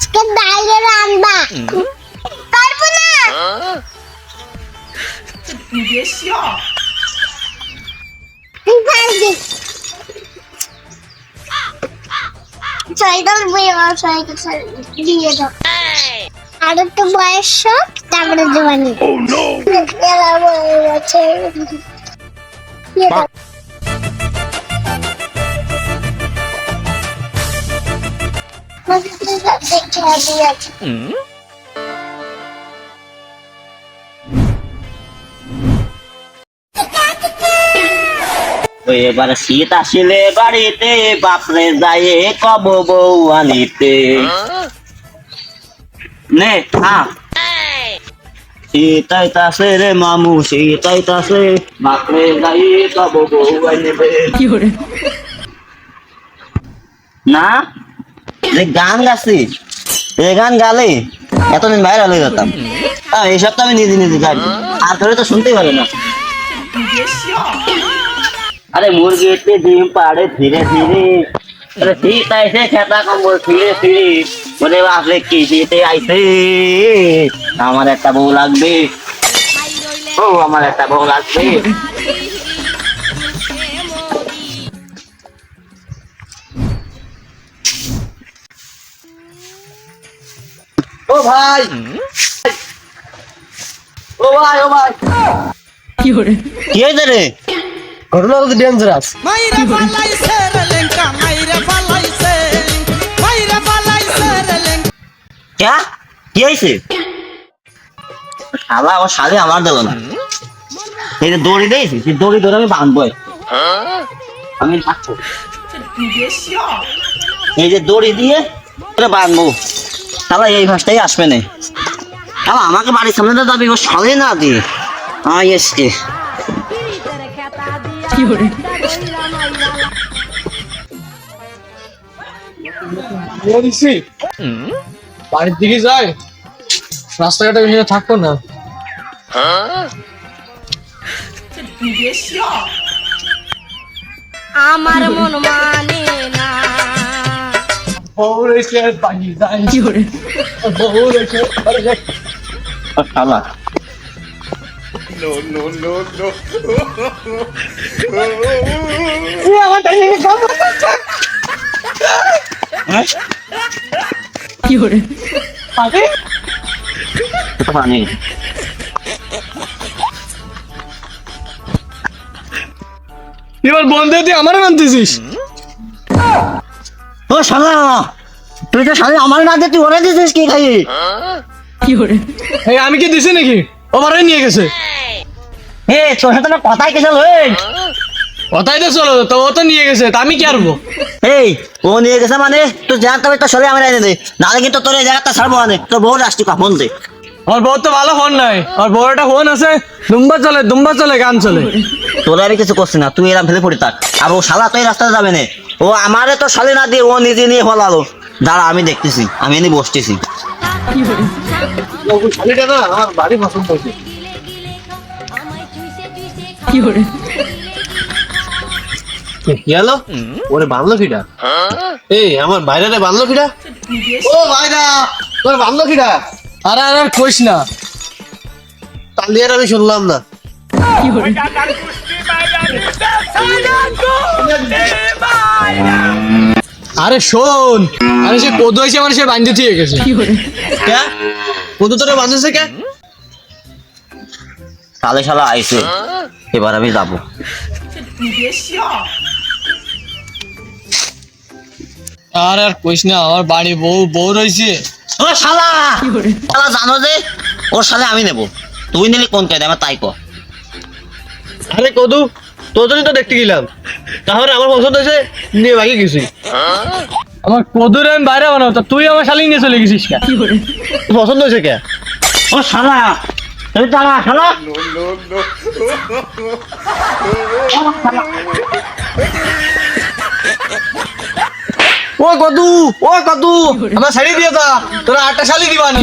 আজকে বাইরে রান্না পারবো না। তুই পারবি। সাইকেল দিয়ে দাও। আর একটু বয়স হোক, তারপরে জোয়ানি। এবারে শীত আসিলে বাড়িতে বাপরে যায় কব বউ আনিতে নে থাম শীতাইতাছে রে মামু শীতাইতাছে বাপরে যায় কব বউ আনিতে না যে গান গাছি এ গান গালে এতদিন বাইরে হয়ে যেতাম। এইসব তো আমি নিজে নিজে গাই আর ধরে তো শুনতেই পারে না। अरे मुर्गी इतनी डिम पाड़े धीरे धीरे अरे ठीक ऐसे खेता कम्बल धीरे धीरे बोले बापरे की जीते आइसे আমার একটা বউ লাগবে ও আমার একটা বউ লাগবে। ও ভাই ও ভাই ও ভাই কি হরে কি হইছে রে? ঘটনা তো ডেঞ্জারাস। মাইরা পালাইছে রে লেঙ্কা মাইরা পালাইছে রে লেঙ্কা। क्या কি হইছে? শালা ও শালে আমার দিল না। এই যে দড়ি দেইছি সেই দড়ি ধরে আমি বাঁধবো। আমি থাকবো এই যে দড়ি দিয়ে তোরে বাঁধবো। শালা এই ভাষটাই আসবে না। শালা আমাকে বাড়ির সামনে তো যাবি ও শালে না দিয়ে আয় এসকে কি হরে বাড়ির দিকে যায় রাস্তাঘাটে বেশি থাকতো না। আমার মন মানে না বউ রেখে বাড়ি যায় কি করে বউ রেখে শালা কি করে পাবে পানি এবার বন্ধে তুই আমারে মানতেছিস? ও শালা তুই তো শালা আমার না দিয়ে তুই ওরে দিছিস কি খাই কি করে এই আমি কি দিছি নাকি ও মারে নিয়ে গেছে। এ তোর সাথে না কথাই কেছিল এই কথাই তো চলো তো ও তো নিয়ে গেছে তা আমি কি করবো? এই ও নিয়ে গেছে মানে তুই জানতে হবে তো সরে আমি এনে দে নাহলে কিন্তু তোর এই জায়গাটা ছাড়বো মানে তোর বউ রাষ্ট্রীয় কাপন দে। আমার বউ তো ভালো ফোন নাই আর বউ একটা ফোন আছে দুম্বা চলে গান চলে। তোরা আমি কিছু করছি না তুই এরকম ফেলে পড়ি থাক আর ও শালা তো এই রাস্তাতে যাবে না ও আমারে তো শালি না দিয়ে ও নিজে নিয়ে ফলালো দাঁড়া আমি দেখতেছি আমি এনে বসতেছি। শালিটা না আমার বাড়ি পছন্দ হয়েছে কি করে কি হলো ওরে বাঁধলো কিটা? এই আমার বাইরে বাঁধলো কিটা? ও ভাইরা তোর বাঁধলো কিটা? আরে আরে কইস না তাহলে আর আমি শুনলাম না। আরে শোন আরে সে কদু হয়েছে আমার সে বাঁধতে দিয়ে গেছে। কে কদু তোরে বাঁধেছে কে? শালে শালা আইছে এবার আমি যাবো। আর আর কইস না আমার বাড়ি বউ রয়েছে। ও শালা শালা জানো যে ওর শালে আমি নেব তুই নিলি কোন কায়দা আমার তাই কর। আরে কদু তোর জন্য তো দেখতে গেলাম তাহলে আমার পছন্দ হয়েছে নিয়ে বাকি গেছি। আমার কদুর আমি বাইরে বানাবো তা তুই আমার শালি নিয়ে চলে গেছিস কে? পছন্দ হয়েছে কে? ও শালা তুই দাঁড়া শালা ও কদু আমার শাড়ি দিয়ে দা তোরা 8টা শালি দিবানি।